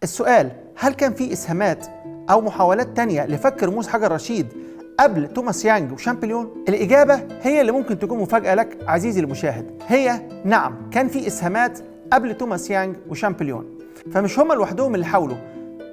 السؤال: هل كان في إسهامات أو محاولات تانية لفك رموز حجر رشيد قبل توماس يانج وشامبليون؟ الإجابة هي اللي ممكن تكون مفاجأة لك عزيزي المشاهد، هي نعم، كان في إسهامات قبل توماس يانج وشامبليون. فمش هما لوحدهم اللي حاولوا،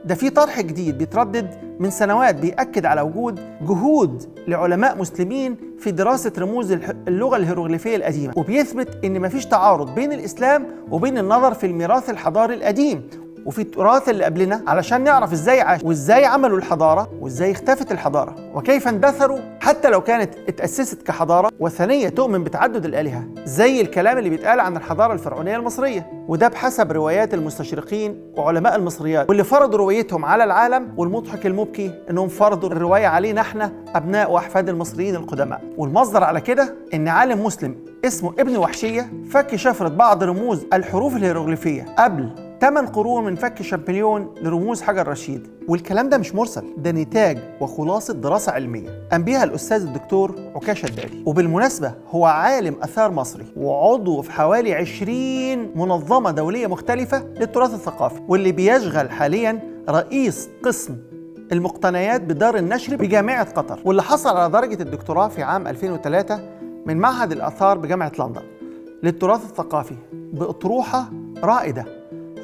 ده في طرح جديد بيتردد من سنوات بيأكد على وجود جهود لعلماء مسلمين في دراسة رموز اللغة الهيروغليفية القديمة، وبيثبت إن مفيش تعارض بين الإسلام وبين النظر في الميراث الحضاري القديم وفي التراث اللي قبلنا، علشان نعرف ازاي عاشوا وازاي عملوا الحضارة وازاي اختفت الحضارة وكيف اندثروا حتى لو كانت اتأسست كحضارة وثنية تؤمن بتعدد الآلهة، زي الكلام اللي بيتقال عن الحضارة الفرعونية المصرية، وده بحسب روايات المستشرقين وعلماء المصريات واللي فرضوا روايتهم على العالم. والمضحك المبكي انهم فرضوا الرواية علينا احنا ابناء واحفاد المصريين القدماء. والمصدر على كده ان عالم مسلم اسمه ابن وحشية فك شفرة بعض رموز الحروف الهيروغليفية قبل 8 قرون من فك شامبليون لرموز حجر رشيد. والكلام ده مش مرسل، ده نتاج وخلاصة دراسة علمية قام بيها الأستاذ الدكتور عكاشة الدالي، وبالمناسبة هو عالم آثار مصري وعضو في حوالي 20 منظمة دولية مختلفة للتراث الثقافي، واللي بيشغل حالياً رئيس قسم المقتنيات بدار النشر بجامعة قطر، واللي حصل على درجة الدكتوراه في عام 2003 من معهد الآثار بجامعة لندن للتراث الثقافي بأطروحة رائدة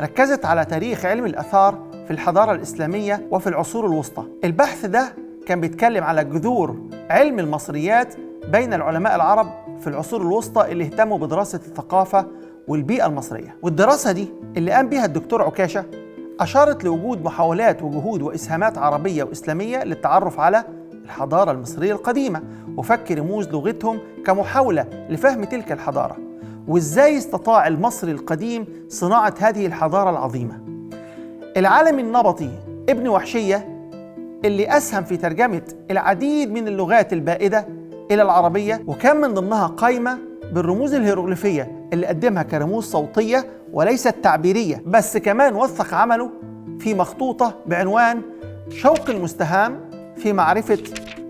ركزت على تاريخ علم الآثار في الحضارة الإسلامية وفي العصور الوسطى. البحث ده كان بيتكلم على جذور علم المصريات بين العلماء العرب في العصور الوسطى اللي اهتموا بدراسة الثقافة والبيئة المصرية. والدراسة دي اللي قام بيها الدكتور عكاشة أشارت لوجود محاولات وجهود وإسهامات عربية وإسلامية للتعرف على الحضارة المصرية القديمة وفك رموز لغتهم كمحاولة لفهم تلك الحضارة، وإزاي استطاع المصري القديم صناعة هذه الحضارة العظيمة. العالم النبطي ابن وحشية اللي أسهم في ترجمة العديد من اللغات البائدة إلى العربية، وكان من ضمنها قائمة بالرموز الهيروغليفية اللي قدمها كرموز صوتية وليست تعبيرية، بس كمان وثق عمله في مخطوطة بعنوان شوق المستهام في معرفة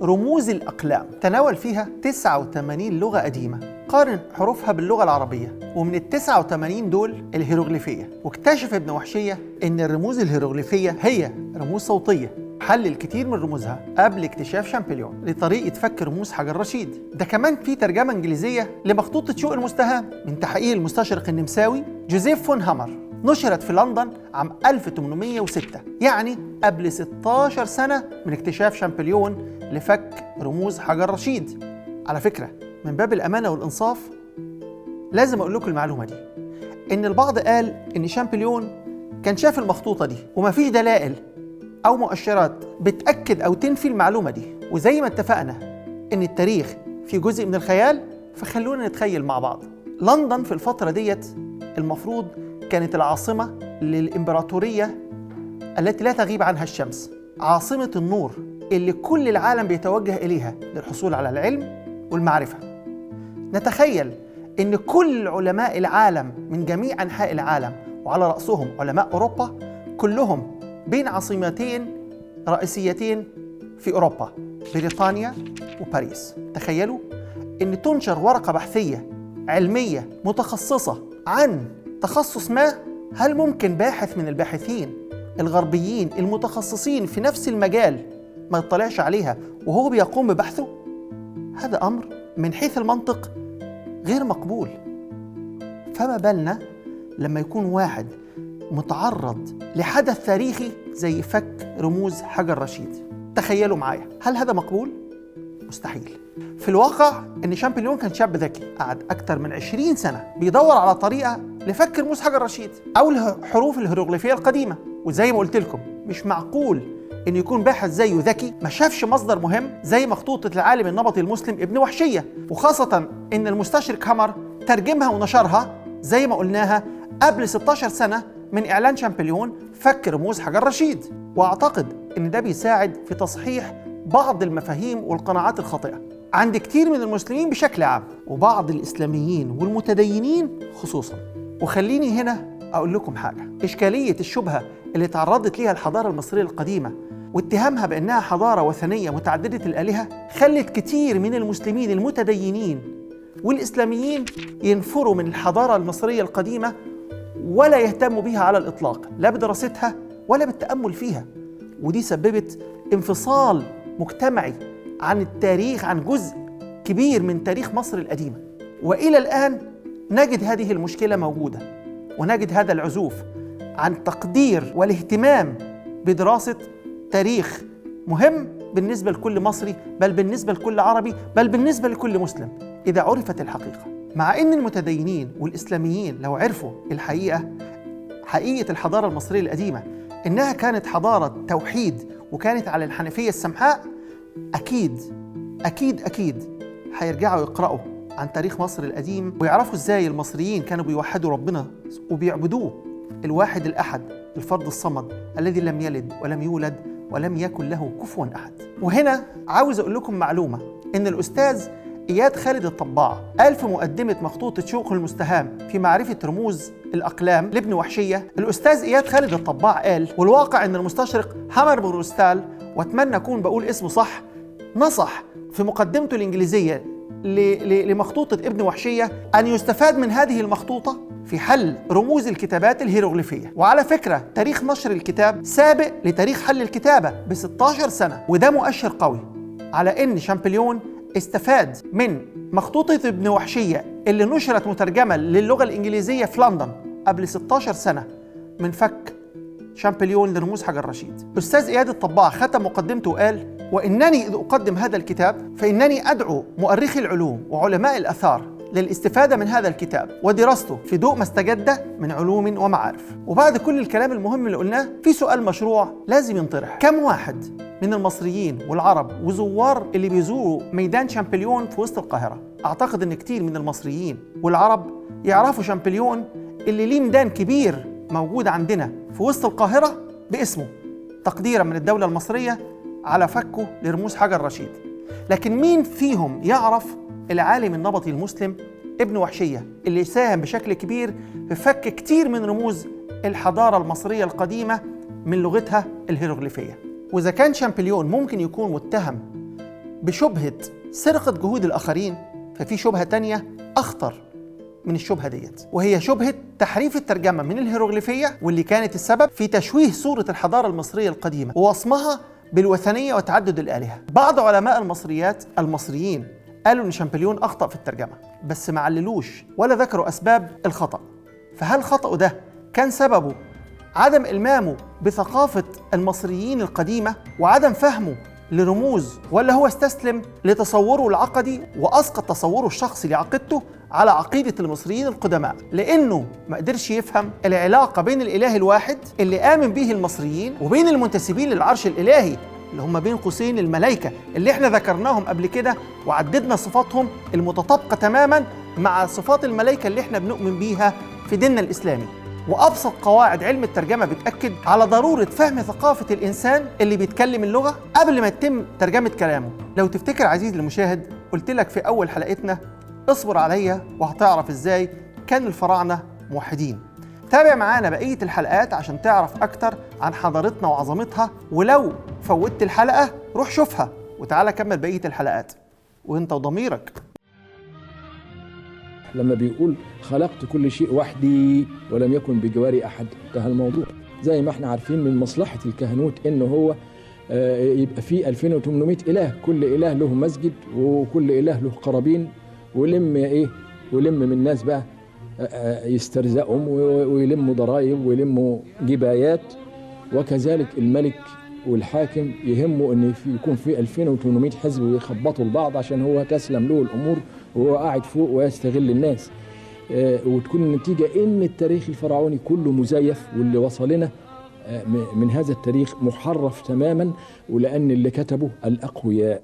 رموز الأقلام، تناول فيها 89 لغة قديمة، قارن حروفها باللغة العربية، ومن ال89 دول الهيروغليفية. واكتشف ابن وحشية إن الرموز الهيروغليفية هي رموز صوتية، حلل كتير من رموزها قبل اكتشاف شامبليون لطريقة فك رموز حجر رشيد. ده كمان في ترجمة إنجليزية لمخطوطة شوق المستهام من تحقيق المستشرق النمساوي جوزيف فون هامر، نشرت في لندن عام 1806، يعني قبل 16 سنة من اكتشاف شامبليون لفك رموز حجر رشيد. على فكرة من باب الأمانة والإنصاف لازم أقول لكم المعلومة دي، إن البعض قال إن شامبليون كان شاف المخطوطة دي ومفيش دلائل أو مؤشرات بتأكد أو تنفي المعلومة دي، وزي ما اتفقنا إن التاريخ في جزء من الخيال، فخلونا نتخيل مع بعض. لندن في الفترة ديت المفروض كانت العاصمة للإمبراطورية التي لا تغيب عنها الشمس، عاصمة النور اللي كل العالم بيتوجه إليها للحصول على العلم والمعرفة. نتخيل إن كل علماء العالم من جميع أنحاء العالم وعلى رأسهم علماء أوروبا كلهم بين عاصمتين رئيسيتين في أوروبا، بريطانيا وباريس. تخيلوا إن تنشر ورقة بحثية علمية متخصصة عن تخصص ما، هل ممكن باحث من الباحثين الغربيين المتخصصين في نفس المجال ما يطلعش عليها وهو بيقوم ببحثه؟ هذا أمر من حيث المنطق غير مقبول، فما بالنا لما يكون واحد متعرض لحدث تاريخي زي فك رموز حجر رشيد. تخيلوا معايا، هل هذا مقبول؟ مستحيل. في الواقع ان شامبليون كان شاب ذكي قعد اكتر من 20 سنة بيدور على طريقة لفك رموز حجر رشيد او الحروف الهيروغليفية القديمة، وزي ما قلت لكم مش معقول ان يكون باحث زيه ذكي ما شافش مصدر مهم زي مخطوطة العالم النبطي المسلم ابن وحشية، وخاصة ان المستشرق هامر ترجمها ونشرها زي ما قلناها قبل 16 سنة من إعلان شامبليون فك رموز حجر رشيد. وأعتقد إن ده بيساعد في تصحيح بعض المفاهيم والقناعات الخاطئة عند كتير من المسلمين بشكل عام وبعض الإسلاميين والمتدينين خصوصاً. وخليني هنا أقول لكم حاجة، إشكالية الشبهة اللي تعرضت ليها الحضارة المصرية القديمة واتهامها بأنها حضارة وثنية متعددة الآلهة خلت كتير من المسلمين المتدينين والإسلاميين ينفروا من الحضارة المصرية القديمة ولا يهتموا بها على الإطلاق، لا بدراستها ولا بالتأمل فيها، ودي سببت انفصال مجتمعي عن التاريخ، عن جزء كبير من تاريخ مصر القديمة. وإلى الآن نجد هذه المشكلة موجودة، ونجد هذا العزوف عن تقدير والاهتمام بدراسة تاريخ مهم بالنسبة لكل مصري، بل بالنسبة لكل عربي، بل بالنسبة لكل مسلم إذا عرفت الحقيقة. مع أن المتدينين والإسلاميين لو عرفوا حقيقة الحضارة المصرية القديمة إنها كانت حضارة توحيد وكانت على الحنفية السمحاء، أكيد أكيد أكيد هيرجعوا يقرأوا عن تاريخ مصر القديم ويعرفوا إزاي المصريين كانوا بيوحدوا ربنا وبيعبدوه الواحد الأحد، الفرد الصمد الذي لم يلد ولم يولد ولم يكن له كفوا أحد. وهنا عاوز أقول لكم معلومة، إن الأستاذ إياد خالد الطباع قال في مقدمة مخطوطة شوقه المستهام في معرفة رموز الأقلام لابن وحشية، الأستاذ إياد خالد الطباع قال: والواقع أن المستشرق هامر بروستال، وأتمنى أكون بقول اسمه صح، نصح في مقدمته الإنجليزية لمخطوطة ابن وحشية أن يستفاد من هذه المخطوطة في حل رموز الكتابات الهيروغليفية. وعلى فكرة تاريخ نشر الكتاب سابق لتاريخ حل الكتابة ب16 سنة، وده مؤشر قوي على أن شامبليون استفاد من مخطوطة ابن وحشية اللي نشرت مترجمة للغة الإنجليزية في لندن قبل 16 سنة من فك شامبليون لرموز حجر رشيد. أستاذ إياد الطباع ختم مقدمته وقال: وإنني إذ أقدم هذا الكتاب فإنني أدعو مؤرخي العلوم وعلماء الآثار للاستفادة من هذا الكتاب ودراسته في ضوء ما استجد من علوم ومعارف. وبعد كل الكلام المهم اللي قلناه، في سؤال مشروع لازم ينطرح: كم واحد من المصريين والعرب وزوار اللي بيزوروا ميدان شامبليون في وسط القاهرة؟ أعتقد أن كتير من المصريين والعرب يعرفوا شامبليون اللي ليه ميدان كبير موجود عندنا في وسط القاهرة باسمه، تقديرا من الدولة المصرية على فكه لرموز حجر رشيد. لكن مين فيهم يعرف العالم النبطي المسلم ابن وحشية اللي ساهم بشكل كبير في فك كتير من رموز الحضارة المصرية القديمة من لغتها الهيروغليفية؟ وإذا كان شامبليون ممكن يكون متهم بشبهة سرقة جهود الآخرين، ففي شبهة تانية أخطر من الشبهة ديت، وهي شبهة تحريف الترجمة من الهيروغليفية، واللي كانت السبب في تشويه صورة الحضارة المصرية القديمة ووصمها بالوثنية وتعدد الآلهة. بعض علماء المصريين قالوا إن شامبليون أخطأ في الترجمة، بس ما عللوش ولا ذكروا أسباب الخطأ. فهل خطأه ده كان سببه عدم إلمامه بثقافة المصريين القديمة وعدم فهمه لرموز، ولا هو استسلم لتصوره العقدي وأسقط تصوره الشخصي لعقيدته على عقيدة المصريين القدماء، لأنه ما قدرش يفهم العلاقة بين الإله الواحد اللي آمن به المصريين وبين المنتسبين للعرش الإلهي اللي هم بين قوسين الملائكة اللي احنا ذكرناهم قبل كده وعددنا صفاتهم المتطابقة تماما مع صفات الملائكة اللي احنا بنؤمن بيها في ديننا الإسلامي. وأبسط قواعد علم الترجمة بتأكد على ضرورة فهم ثقافة الإنسان اللي بيتكلم اللغة قبل ما يتم ترجمة كلامه. لو تفتكر عزيزي المشاهد، قلت لك في أول حلقتنا اصبر عليا وهتعرف إزاي كان الفراعنة موحدين. تابع معانا بقية الحلقات عشان تعرف أكتر عن حضارتنا وعظمتها، ولو فوتت الحلقة روح شوفها وتعالى كمل بقية الحلقات وانت وضميرك. لما بيقول خلقت كل شيء وحدي ولم يكن بجواري أحد، انتهى الموضوع. زي ما احنا عارفين من مصلحة الكهنوت إنه هو يبقى فيه 2800 إله، كل إله له مسجد وكل إله له قرابين، ولم من الناس بقى يسترزقهم ويلموا ضرائب ويلموا جبايات. وكذلك الملك والحاكم يهمه ان يكون في 2800 حزب ويخبطوا البعض عشان هو تسلم له الامور وهو قاعد فوق ويستغل الناس. وتكون النتيجه ان التاريخ الفرعوني كله مزيف، واللي وصل لنا من هذا التاريخ محرف تماما، ولان اللي كتبه الاقوياء.